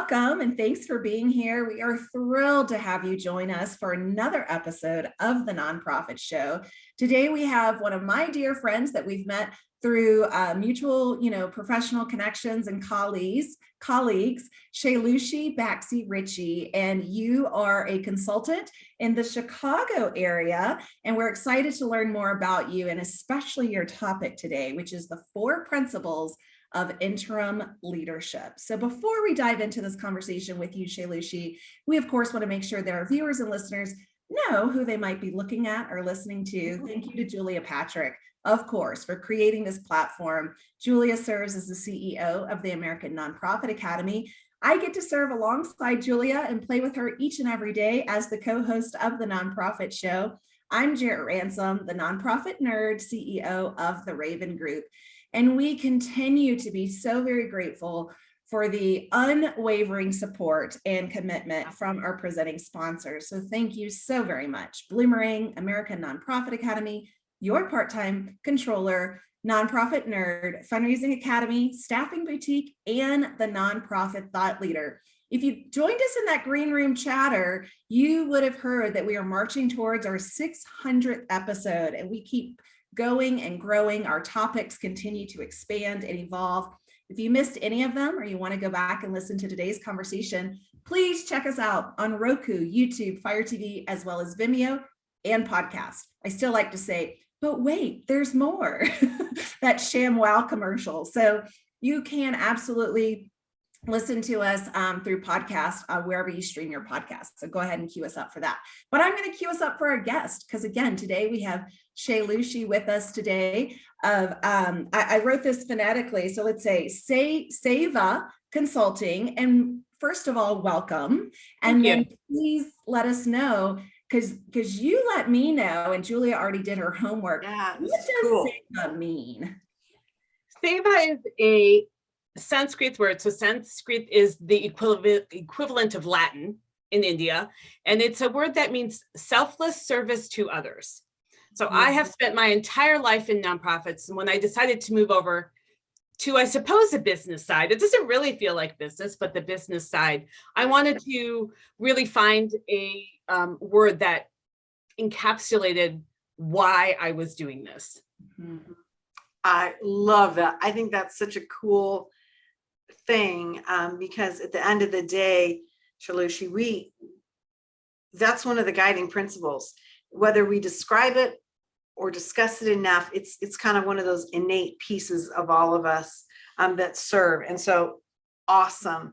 Welcome and thanks for being here. We are thrilled to have you join us for another episode of the Nonprofit Show. Today we have one of my dear friends that we've met through mutual, professional connections and colleagues, Shailushi Baxi Ritchie, and you are a consultant in the Chicago area, and we're excited to learn more about you and especially your topic today, which is the 4 principles of interim leadership. So before we dive into this conversation with you, Shailushi, we of course want to make sure that our viewers and listeners know who they might be looking at or listening to. Thank you to Julia Patrick, of course, for creating this platform. Julia serves as the CEO of the American Nonprofit Academy. I get to serve alongside Julia and play with her each and every day as the co-host of the Nonprofit Show. I'm Jarrett Ransom, the nonprofit nerd CEO of the Raven Group. And we continue to be so very grateful for the unwavering support and commitment from our presenting sponsors. So thank you so very much. Bloomerang, American Nonprofit Academy, your part-time controller, Nonprofit Nerd, Fundraising Academy, Staffing Boutique, and the Nonprofit Thought Leader. If you joined us in that green room chatter, you would have heard that we are marching towards our 600th episode, and we keep going and growing. Our topics continue to expand and evolve. If you missed any of them or you want to go back and listen to today's conversation, please check us out on Roku, YouTube, Fire TV, as well as Vimeo and podcast. I still like to say, but wait, there's more. That ShamWow commercial. So you can absolutely listen to us through podcast, wherever you stream your podcast. So go ahead and queue us up for that. But I'm going to queue us up for our guest, because again, today we have Shailushi with us today. I wrote this phonetically. So let's say Sevah Consulting. And first of all, welcome. And then please let us know, because you let me know, and Julia already did her homework. Yeah, what does cool. Sevah mean? Sevah is a Sanskrit word. So Sanskrit is the equivalent of Latin in India. And it's a word that means selfless service to others. So I have spent my entire life in nonprofits. And when I decided to move over to, I suppose, the business side, it doesn't really feel like business, but the business side, I wanted to really find a word that encapsulated why I was doing this. I love that. I think that's such a cool thing, because at the end of the day, Shailushi, that's one of the guiding principles. Whether we describe it or discuss it enough, it's kind of one of those innate pieces of all of us that serve. And so awesome.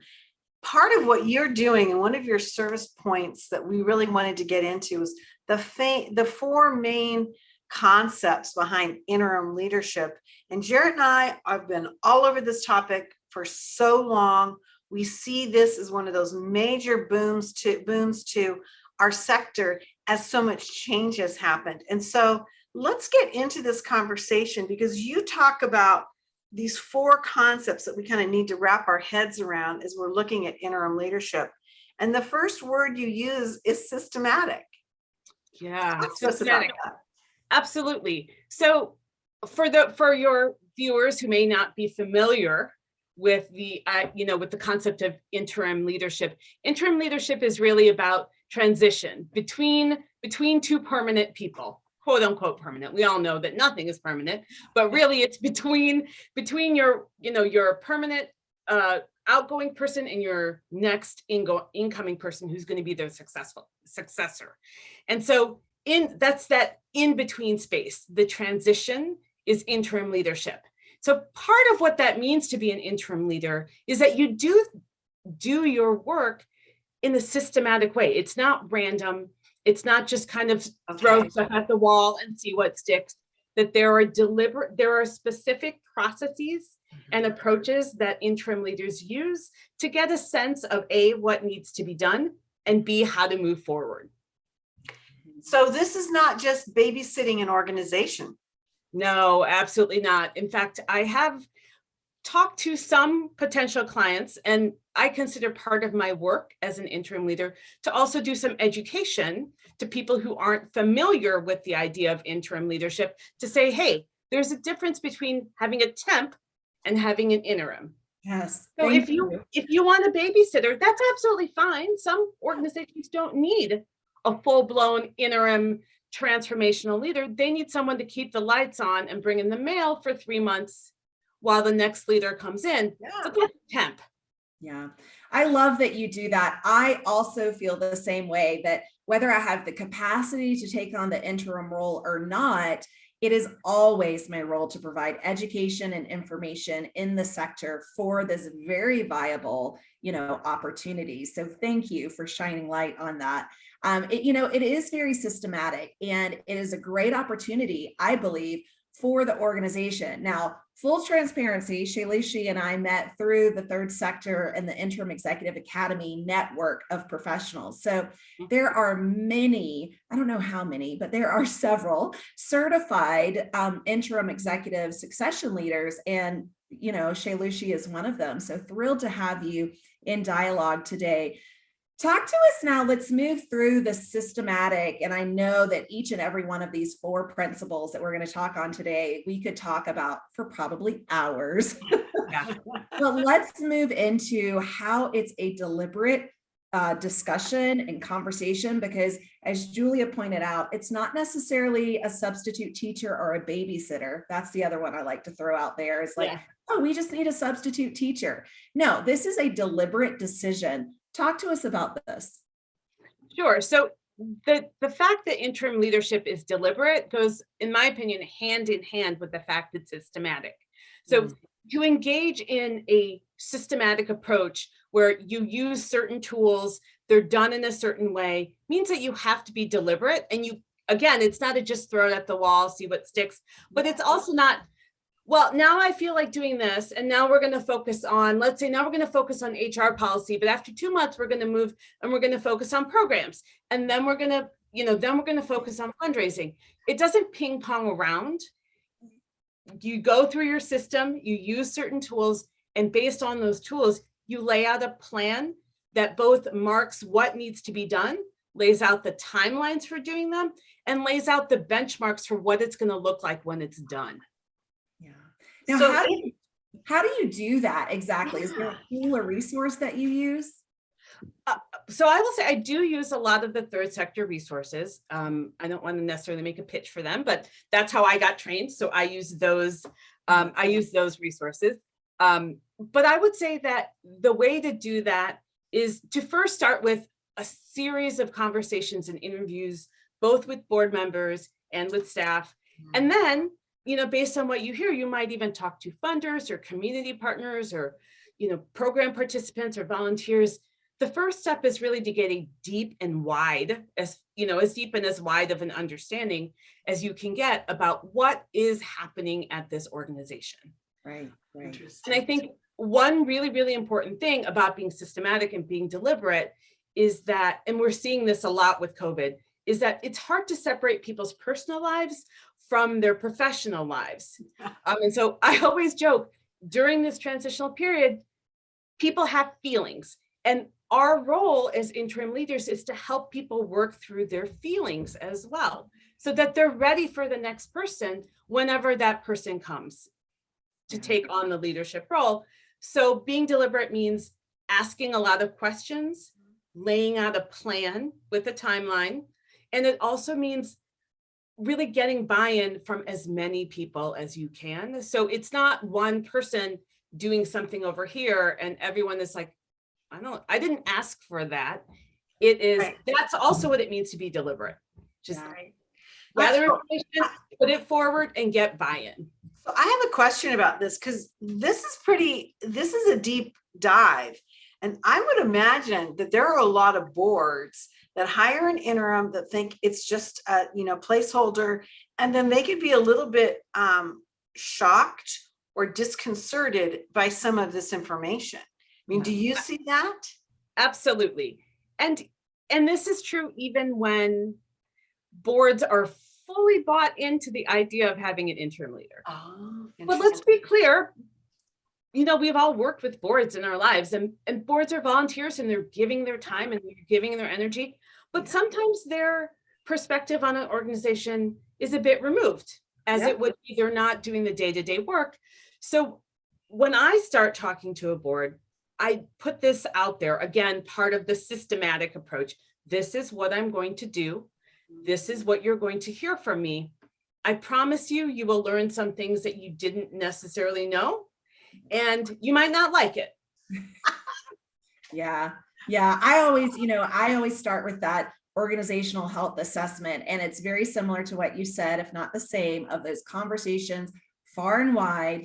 Part of what you're doing, and one of your service points that we really wanted to get into, is the 4 main concepts behind interim leadership. And Jarrett and I have been all over this topic for so long. We see this as one of those major boons to our sector as so much change has happened. And so let's get into this conversation, because you talk about these 4 concepts that we kind of need to wrap our heads around as we're looking at interim leadership. And the first word you use is systematic. Yeah, systematic. Absolutely. So for your viewers who may not be familiar with the with the concept of interim leadership is really about transition between 2 permanent people, quote unquote permanent. We all know that nothing is permanent, but really it's between your permanent outgoing person and your next incoming person who's going to be their successor. And so that's that in between space. The transition is interim leadership. So part of what that means to be an interim leader is that you do your work in a systematic way. It's not random. It's not just kind of throw stuff at the wall and see what sticks. That there are specific processes and approaches that interim leaders use to get a sense of A, what needs to be done, and B, how to move forward. So this is not just babysitting an organization. No, absolutely not. In fact, I have talked to some potential clients, and I consider part of my work as an interim leader to also do some education to people who aren't familiar with the idea of interim leadership, to say, hey, there's a difference between having a temp and having an interim. Yes. So Thank if you want a babysitter, that's absolutely fine. Some organizations don't need a full-blown interim transformational leader. They need someone to keep the lights on and bring in the mail for 3 months while the next leader comes in. Yeah. So that's temp. Yeah, I love that you do that. I also feel the same way, that whether I have the capacity to take on the interim role or not, it is always my role to provide education and information in the sector for this very viable, opportunity. So thank you for shining light on that. It is very systematic, and it is a great opportunity, I believe, for the organization. Now, full transparency, Shaileshi and I met through the third sector and the Interim Executive Academy network of professionals. So there are many, I don't know how many, but there are several certified interim executive succession leaders. And, Shaileshi is one of them. So thrilled to have you in dialogue today. Talk to us now. Let's move through the systematic. And I know that each and every one of these 4 principles that we're going to talk on today, we could talk about for probably hours. Yeah. But let's move into how it's a deliberate discussion and conversation, because as Julia pointed out, it's not necessarily a substitute teacher or a babysitter. That's the other one I like to throw out there. It's like, oh, we just need a substitute teacher. No, this is a deliberate decision. Talk to us about this. Sure. So the fact that interim leadership is deliberate goes, in my opinion, hand in hand with the fact it's systematic. So to engage in a systematic approach where you use certain tools, they're done in a certain way, means that you have to be deliberate. And again, it's not a just throw it at the wall, see what sticks, but it's also not, well, now I feel like doing this, and now we're going to focus on, let's say now we're going to focus on HR policy, but after 2 months, we're going to move and we're going to focus on programs. And then we're going to focus on fundraising. It doesn't ping pong around. You go through your system, you use certain tools, and based on those tools, you lay out a plan that both marks what needs to be done, lays out the timelines for doing them, and lays out the benchmarks for what it's going to look like when it's done. Yeah. Now, So how do you do that exactly? Is there a tool or resource that you use? So I will say I do use a lot of the third sector resources. I don't want to necessarily make a pitch for them, but that's how I got trained. So I use those. I use those resources. But I would say that the way to do that is to first start with a series of conversations and interviews, both with board members and with staff, and then, based on what you hear, you might even talk to funders or community partners or, program participants or volunteers. The first step is really to get a deep and wide, as deep and as wide of an understanding as you can get about what is happening at this organization. Right. And I think one really, really important thing about being systematic and being deliberate is that, and we're seeing this a lot with COVID, is that it's hard to separate people's personal lives from their professional lives. And so I always joke, during this transitional period, people have feelings. And our role as interim leaders is to help people work through their feelings as well, so that they're ready for the next person whenever that person comes to take on the leadership role. So being deliberate means asking a lot of questions, laying out a plan with a timeline. And it also means really getting buy-in from as many people as you can. So it's not one person doing something over here and everyone is like, I didn't ask for that. It is, that's also what it means to be deliberate. Just gather information, put it forward and get buy-in. So I have a question about this, because this is a deep dive. And I would imagine that there are a lot of boards that hire an interim that think it's just a placeholder, and then they could be a little bit shocked or disconcerted by some of this information. I mean, do you see that? Absolutely. And this is true even when boards are fully bought into the idea of having an interim leader. But let's be clear, we've all worked with boards in our lives, and boards are volunteers and they're giving their time and they're giving their energy, but sometimes their perspective on an organization is a bit removed, as it would be they're not doing the day-to-day work. So when I start talking to a board, I put this out there, again, part of the systematic approach. This is what I'm going to do. This is what you're going to hear from me. I promise you, you will learn some things that you didn't necessarily know, and you might not like it. Yeah. Yeah. I always start with that organizational health assessment. And it's very similar to what you said, if not the same, of those conversations far and wide,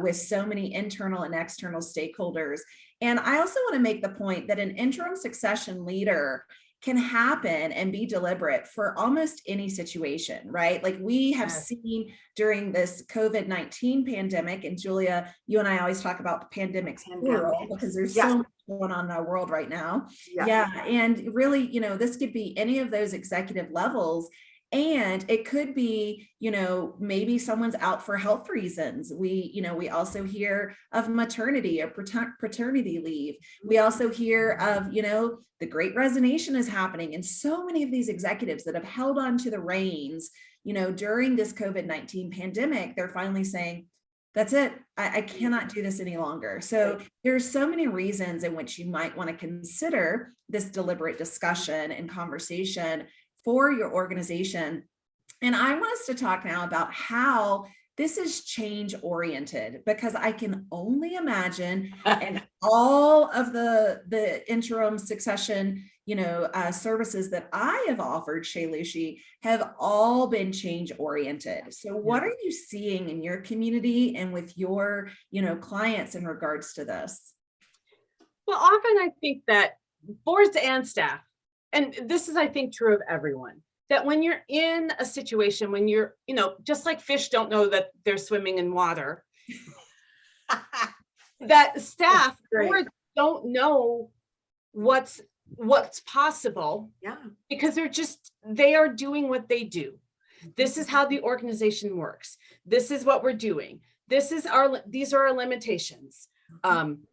with so many internal and external stakeholders. And I also want to make the point that an interim succession leader can happen and be deliberate for almost any situation, right? Like we have seen during this COVID-19 pandemic, and Julia, you and I always talk about the pandemics plural because there's so much going on in our world right now. Yeah. And really, this could be any of those executive levels. And it could be, maybe someone's out for health reasons. We also hear of maternity or paternity leave. We also hear of, the great resignation is happening. And so many of these executives that have held on to the reins, during this COVID-19 pandemic, they're finally saying, that's it. I cannot do this any longer. So there's so many reasons in which you might want to consider this deliberate discussion and conversation for your organization. And I want us to talk now about how this is change oriented, because I can only imagine, and all of the interim succession, services that I have offered, Shailushi, have all been change oriented. So what are you seeing in your community and with your, clients in regards to this? Well, often I think that boards and staff, and this is, I think, true of everyone, that when you're in a situation, when you're, just like fish don't know that they're swimming in water, that staff boards don't know what's possible, because they are doing what they do. This is how the organization works. This is what we're doing. These are our limitations.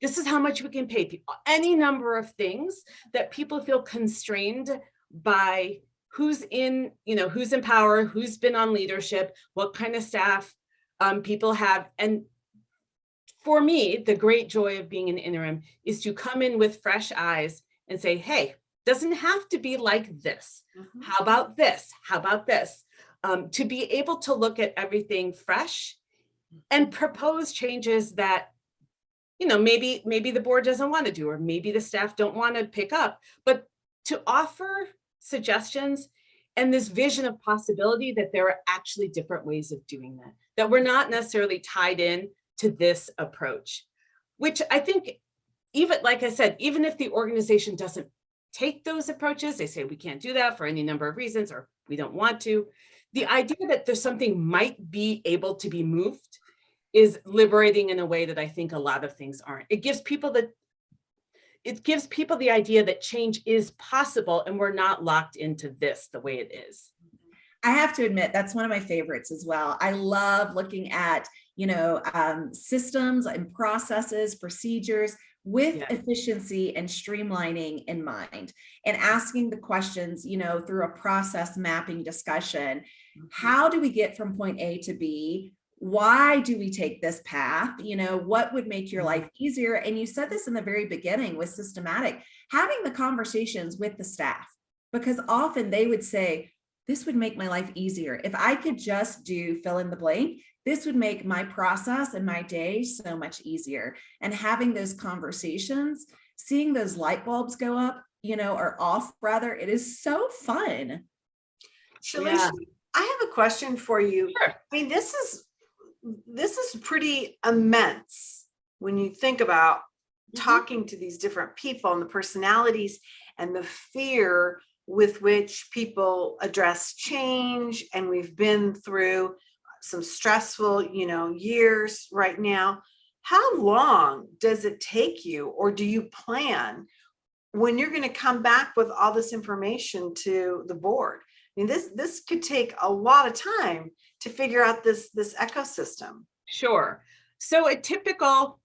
This is how much we can pay people. Any number of things that people feel constrained by who's in power, who's been on leadership, what kind of staff people have. And for me, the great joy of being an interim is to come in with fresh eyes and say, hey, doesn't have to be like this. How about this? How about this? To be able to look at everything fresh and propose changes that maybe the board doesn't want to do, or maybe the staff don't want to pick up, but to offer suggestions and this vision of possibility that there are actually different ways of doing that we're not necessarily tied in to this approach, which I think, even like I said, even if the organization doesn't take those approaches, they say we can't do that for any number of reasons, or we don't want to. The idea that there's something might be able to be moved is liberating in a way that I think a lot of things aren't. It gives people the idea that change is possible, and we're not locked into this the way it is. I have to admit, that's one of my favorites as well. I love looking at, systems and processes, procedures with efficiency and streamlining in mind, and asking the questions, through a process mapping discussion. How do we get from point A to B? Why do we take this path? What would make your life easier? And you said this in the very beginning with systematic, having the conversations with the staff, because often they would say, this would make my life easier. If I could just do fill in the blank, this would make my process and my day so much easier. And having those conversations, seeing those light bulbs go up, or off rather, it is so fun. Shailushi, I have a question for you. Sure. I mean, this is pretty immense when you think about talking to these different people and the personalities and the fear with which people address change. And we've been through some stressful, years right now. How long does it take you, or do you plan when you're going to come back with all this information to the board? I mean, this could take a lot of time to figure out this ecosystem. Sure. So a typical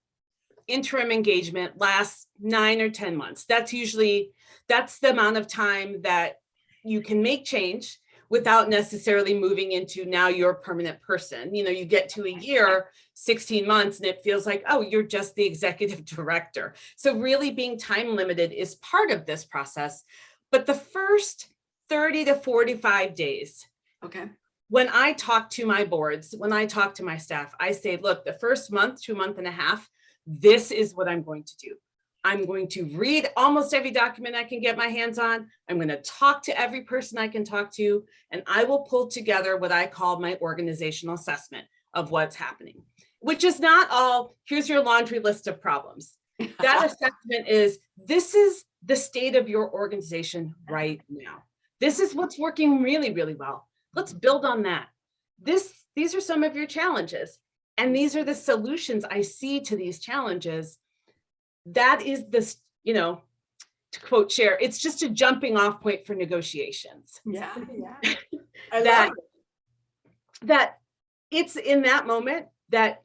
interim engagement lasts 9 or 10 months. That's the amount of time that you can make change without necessarily moving into now you're a permanent person. You know, you get to a year, 16 months, and it feels like, oh, you're just the executive director. So really being time limited is part of this process. But the first 30 to 45 days, Okay. when I talk to my boards, when I talk to my staff, I say, look, the first month to a month and a half, this is what I'm going to do. I'm going to read almost every document I can get my hands on. I'm going to talk to every person I can talk to, and I will pull together what I call my organizational assessment of what's happening, which is not all, here's your laundry list of problems. That assessment is, this is the state of your organization right now. This is what's working really, really well. Let's build on that. These are some of your challenges, and these are the solutions I see to these challenges. That is this, you know, to quote Cher, it's just a jumping off point for negotiations. Yeah. Yeah. That it's in that moment that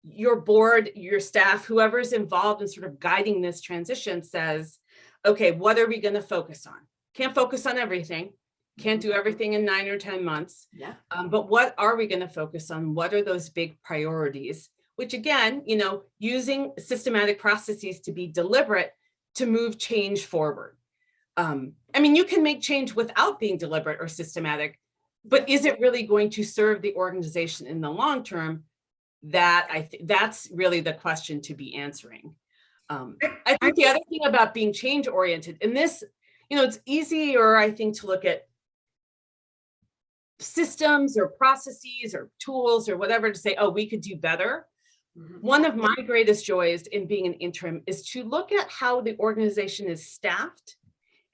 your board, your staff, whoever's involved in sort of guiding this transition says, okay, what are we going to focus on? Can't focus on everything. Can't do everything in 9 or 10 months. Yeah. But what are we going to focus on? What are those big priorities? Which again, you know, using systematic processes to be deliberate to move change forward. I mean, you can make change without being deliberate or systematic, but is it really going to serve the organization in the long term? That's really the question to be answering. I think the other thing about being change oriented, and this, you know, it's easier, I think, to look at systems or processes or tools or whatever to say, oh, we could do better. One of my greatest joys in being an interim is to look at how the organization is staffed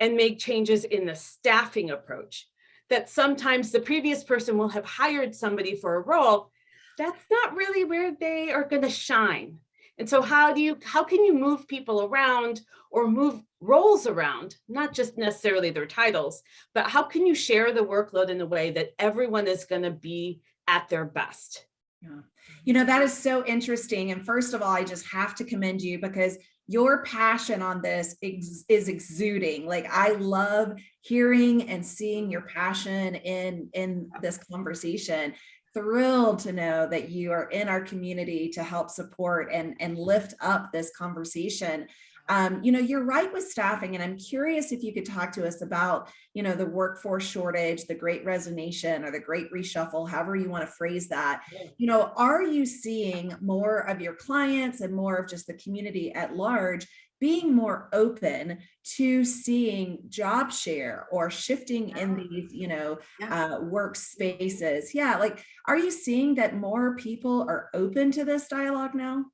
and make changes in the staffing approach. That sometimes the previous person will have hired somebody for a role that's not really where they are going to shine. And so how can you move people around or move roles around, not just necessarily their titles, but how can you share the workload in a way that everyone is going to be at their best? Yeah. You know, that is so interesting. And first of all, I just have to commend you because your passion on this is exuding. Like, I love hearing and seeing your passion in this conversation. Thrilled to know that you are in our community to help support and lift up this conversation. You know, you're right with staffing, and I'm curious if you could talk to us about, you know, the workforce shortage, the great resignation or the great reshuffle, however you want to phrase that. You know, are you seeing more of your clients and more of just the community at large being more open to seeing job share or shifting in these, you know, workspaces? Yeah, like, are you seeing that more people are open to this dialogue now?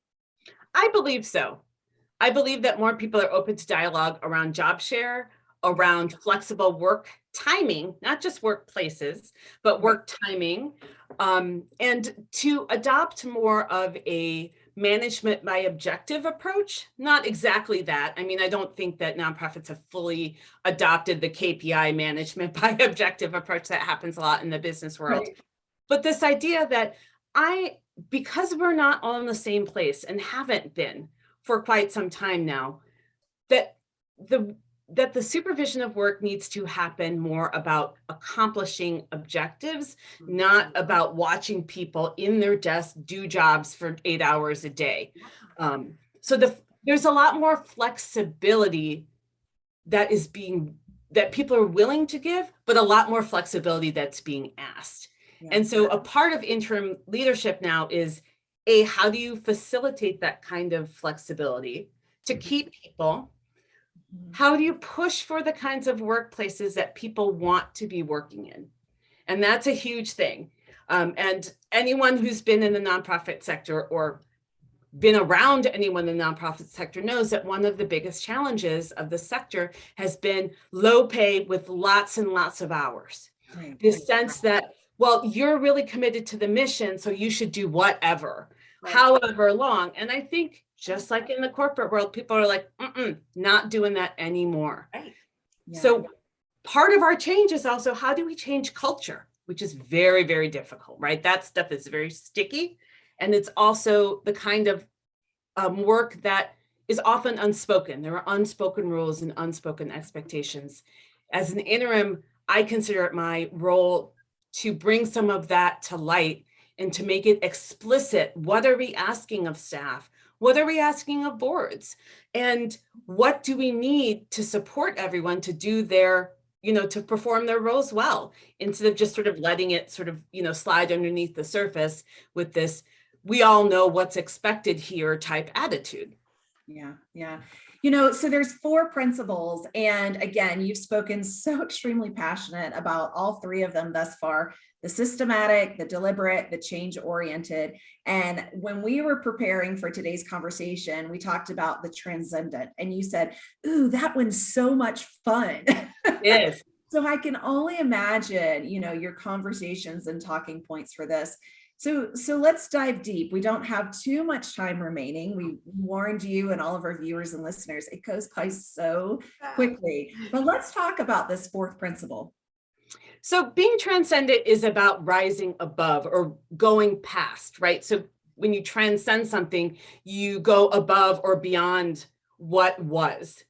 I believe so. I believe that more people are open to dialogue around job share, around flexible work timing, not just workplaces, but work timing, and to adopt more of a management by objective approach. Not exactly that. I mean, I don't think that nonprofits have fully adopted the KPI management by objective approach that happens a lot in the business world. Right. But this idea that because we're not all in the same place and haven't been for quite some time now, that the supervision of work needs to happen more about accomplishing objectives, not about watching people in their desk do jobs for 8 hours a day. There's a lot more flexibility that people are willing to give, but a lot more flexibility that's being asked. Yeah. And so a part of interim leadership now is, how do you facilitate that kind of flexibility to keep people? How do you push for the kinds of workplaces that people want to be working in? And that's a huge thing. And anyone who's been in the nonprofit sector or been around anyone in the nonprofit sector knows that one of the biggest challenges of the sector has been low pay with lots and lots of hours. Right. This sense that, well, you're really committed to the mission, so you should do whatever, right, however long. And I think just like in the corporate world, people are like, not doing that anymore. Right. Yeah. So part of our change is also, how do we change culture, which is very, very difficult, right? That stuff is very sticky. And it's also the kind of work that is often unspoken. There are unspoken rules and unspoken expectations. As an interim, I consider it my role to bring some of that to light and to make it explicit. What are we asking of staff? What are we asking of boards? And what do we need to support everyone to do their, to perform their roles well, instead of just sort of letting it sort of, slide underneath the surface with this, we all know what's expected here type attitude. Yeah. Yeah. So there's 4 principles. And again, you've spoken so extremely passionate about all 3 of them thus far: the systematic, the deliberate, the change-oriented. And when we were preparing for today's conversation, we talked about the transcendent. And you said, ooh, that one's so much fun. Yes. So I can only imagine, your conversations and talking points for this. So let's dive deep. We don't have too much time remaining. We warned you and all of our viewers and listeners, it goes by so quickly. But let's talk about this 4th principle. So being transcendent is about rising above or going past, right? So when you transcend something, you go above or beyond what was.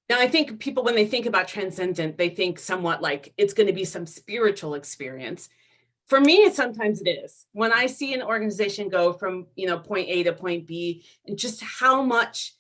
Now, I think people, when they think about transcendent, they think somewhat like it's going to be some spiritual experience. For me, sometimes it is. When I see an organization go from, point A to point B, and just how much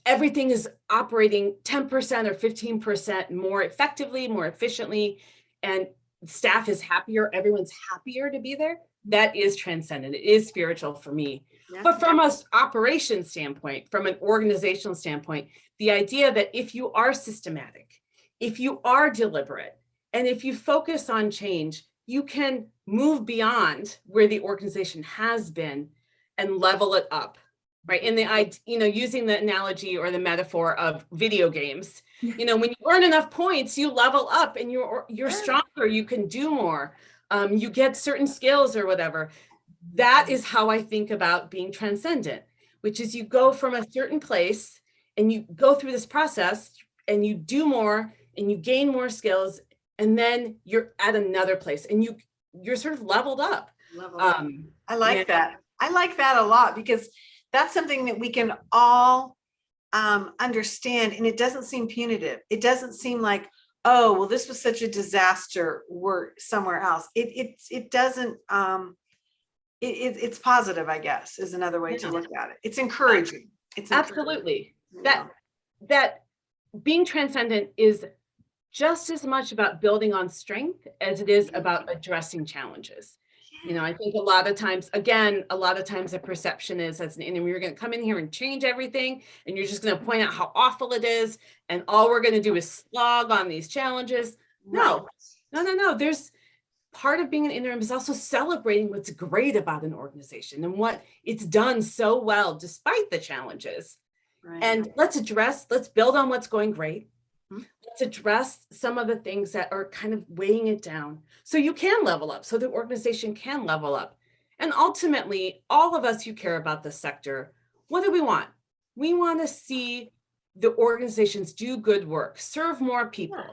everything is operating 10% or 15% more effectively, more efficiently, and staff is happier, everyone's happier to be there, that is transcendent. It is spiritual for me. Yeah. But from an operations standpoint, from an organizational standpoint, the idea that if you are systematic, if you are deliberate, and if you focus on change, you can move beyond where the organization has been and level it up, right? And using the analogy or the metaphor of video games, when you earn enough points, you level up and you're stronger, you can do more, you get certain skills or whatever. That is how I think about being transcendent, which is you go from a certain place and you go through this process and you do more and you gain more skills, and then you're at another place and you're sort of leveled up. I like that. I like that a lot, because that's something that we can all understand, and it doesn't seem punitive. It doesn't seem like, oh, well, this was such a disaster, we're somewhere else. It doesn't. It's positive, I guess, is another way to look at it. It's encouraging. It's absolutely that being transcendent is just as much about building on strength as it is about addressing challenges. I think a lot of times the perception is, as an interim, you're going to come in here and change everything, and you're just going to point out how awful it is, and all we're going to do is slog on these challenges. No. There's part of being an interim is also celebrating what's great about an organization and what it's done so well despite the challenges. Right. And let's build on what's going great. Let's address some of the things that are kind of weighing it down so you can level up, so the organization can level up. And ultimately, all of us who care about the sector, what do we want? We want to see the organizations do good work, serve more people,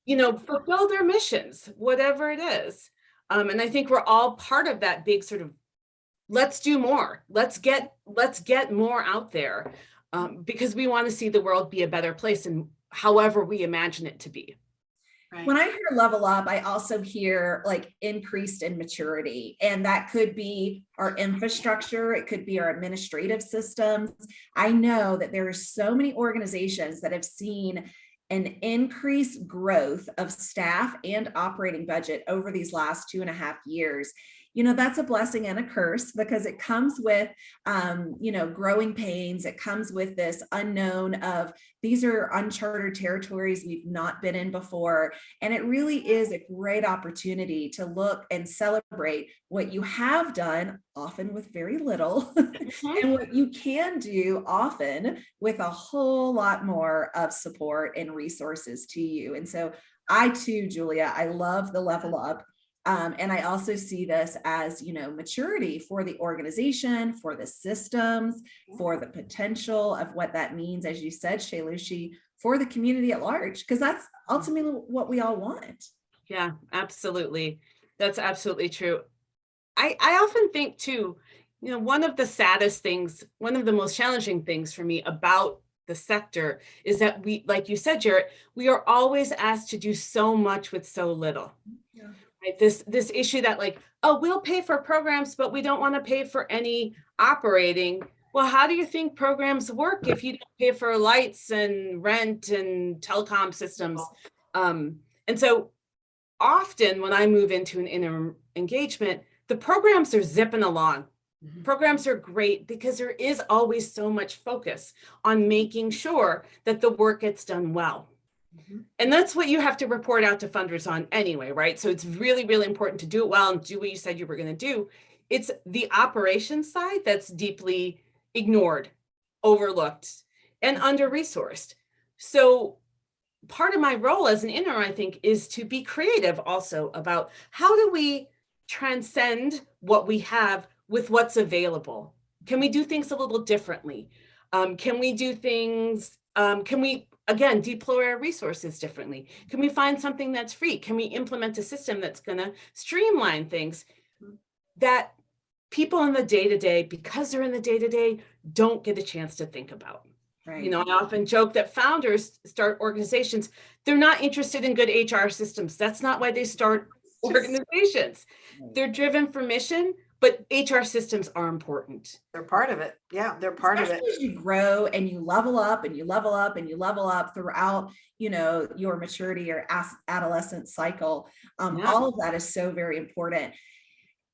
fulfill their missions, whatever it is. And I think we're all part of that big sort of, let's do more. Let's get more out there, because we want to see the world be a better place, and however we imagine it to be. Right. When I hear level up, I also hear like increased in maturity, and that could be our infrastructure. It could be our administrative systems. I know that there are so many organizations that have seen an increased growth of staff and operating budget over these last 2.5 years. That's a blessing and a curse, because it comes with, growing pains. It comes with this unknown of these are uncharted territories we've not been in before. And it really is a great opportunity to look and celebrate what you have done, often with very little, and what you can do often with a whole lot more of support and resources to you. And so I too, Julia, I love the level up. And I also see this as, maturity for the organization, for the systems, for the potential of what that means, as you said, Shailushi, for the community at large, because that's ultimately what we all want. Yeah, absolutely. That's absolutely true. I often think too, one of the saddest things, one of the most challenging things for me about the sector is that we, like you said, Jarrett, we are always asked to do so much with so little. Yeah. Right? This issue that like, oh, we'll pay for programs, but we don't want to pay for any operating. Well, how do you think programs work if you don't pay for lights and rent and telecom systems? And so often when I move into an interim engagement, the programs are zipping along. Programs are great because there is always so much focus on making sure that the work gets done well. And that's what you have to report out to funders on anyway, right? So it's really, really important to do it well and do what you said you were going to do. It's the operations side that's deeply ignored, overlooked, and under-resourced. So part of my role as an interim, I think, is to be creative also about how do we transcend what we have with what's available. Can we do things a little differently? Can we do things, can we, again, deploy our resources differently? Can we find something that's free? Can we implement a system that's gonna streamline things that people in the day-to-day, because they're in the day-to-day, don't get a chance to think about? Right. You know, I often joke that founders start organizations, they're not interested in good HR systems. That's not why they start organizations. They're driven for mission, but HR systems are important. They're part of it. Yeah, they're part of it. Especially as you grow and you level up and you level up and you level up throughout, you know, your maturity or adolescent cycle. All of that is so very important.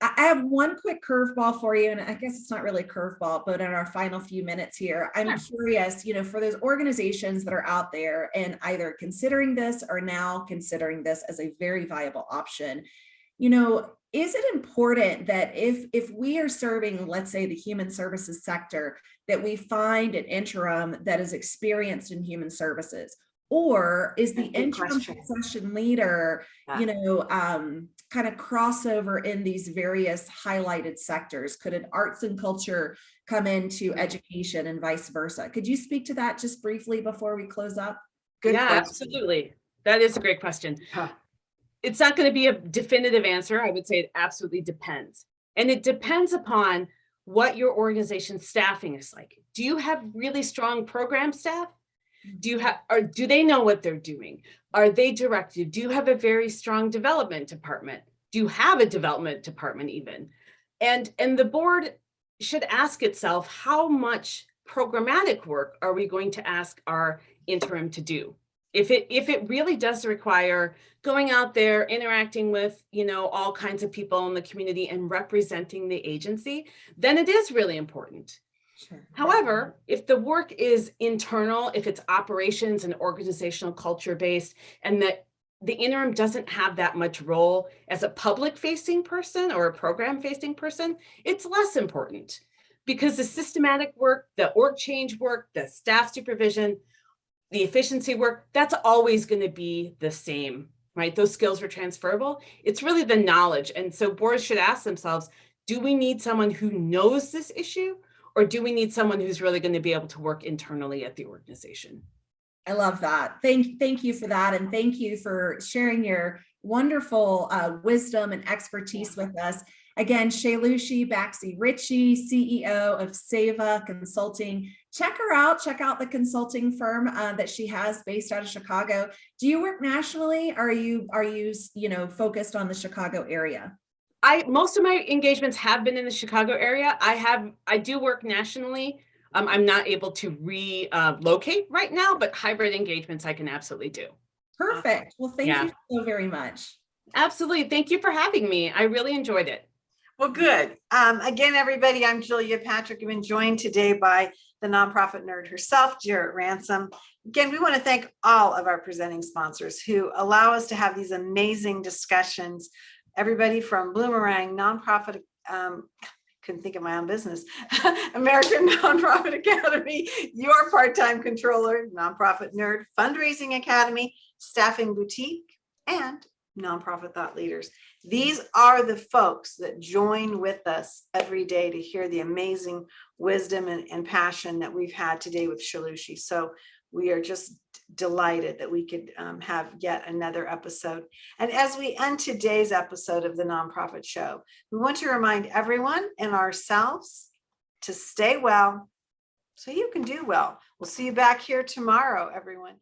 I have one quick curveball for you, and I guess it's not really a curveball, but in our final few minutes here, I'm curious, you know, for those organizations that are out there and either considering this or now considering this as a very viable option, you know, is it important that if we are serving, let's say, the human services sector, that we find an interim that is experienced in human services? Or is the interim succession leader, you know, kind of crossover in these various highlighted sectors? Could an arts and culture come into education and vice versa? Could you speak to that just briefly before we close up? Good question. Absolutely. That is a great question. It's not going to be a definitive answer. I would say it absolutely depends. And it depends upon what your organization's staffing is like. Do you have really strong program staff? Do they know what they're doing? Are they directed? Do you have a very strong development department? Do you have a development department even? And the board should ask itself, how much programmatic work are we going to ask our interim to do? If it really does require going out there, interacting with, you know, all kinds of people in the community and representing the agency, then it is really important. Sure. However, if the work is internal, if it's operations and organizational culture based, and that the interim doesn't have that much role as a public facing person or a program facing person, it's less important, because the systematic work, the org change work, the staff supervision, the efficiency work, that's always going to be the same, right? Those skills are transferable. It's really the knowledge. And so boards should ask themselves, do we need someone who knows this issue? Or do we need someone who's really going to be able to work internally at the organization? I love that. Thank you for that. And thank you for sharing your wonderful wisdom and expertise with us. Again, Shailushi Baxi Ritchie, CEO of Sevah Consulting. Check her out. Check out the consulting firm that she has based out of Chicago. Do you work nationally? Or are you focused on the Chicago area? Most of my engagements have been in the Chicago area. I do work nationally. I'm not able to relocate right now, but hybrid engagements I can absolutely do. Perfect. Well, thank you so very much. Absolutely. Thank you for having me. I really enjoyed it. Well, good. Again, everybody, I'm Julia Patrick. I've been joined today by the nonprofit nerd herself, Jarrett Ransom. Again, we want to thank all of our presenting sponsors who allow us to have these amazing discussions. Everybody from Bloomerang, nonprofit, couldn't think of my own business, American Nonprofit Academy, Your Part-Time Controller, Nonprofit Nerd, Fundraising Academy, Staffing Boutique, and Nonprofit Thought Leaders. These are the folks that join with us every day to hear the amazing wisdom and passion that we've had today with Shailushi. So we are just delighted that we could have yet another episode. And as we end today's episode of the Nonprofit Show, we want to remind everyone and ourselves to stay well, so you can do well. We'll see you back here tomorrow, everyone.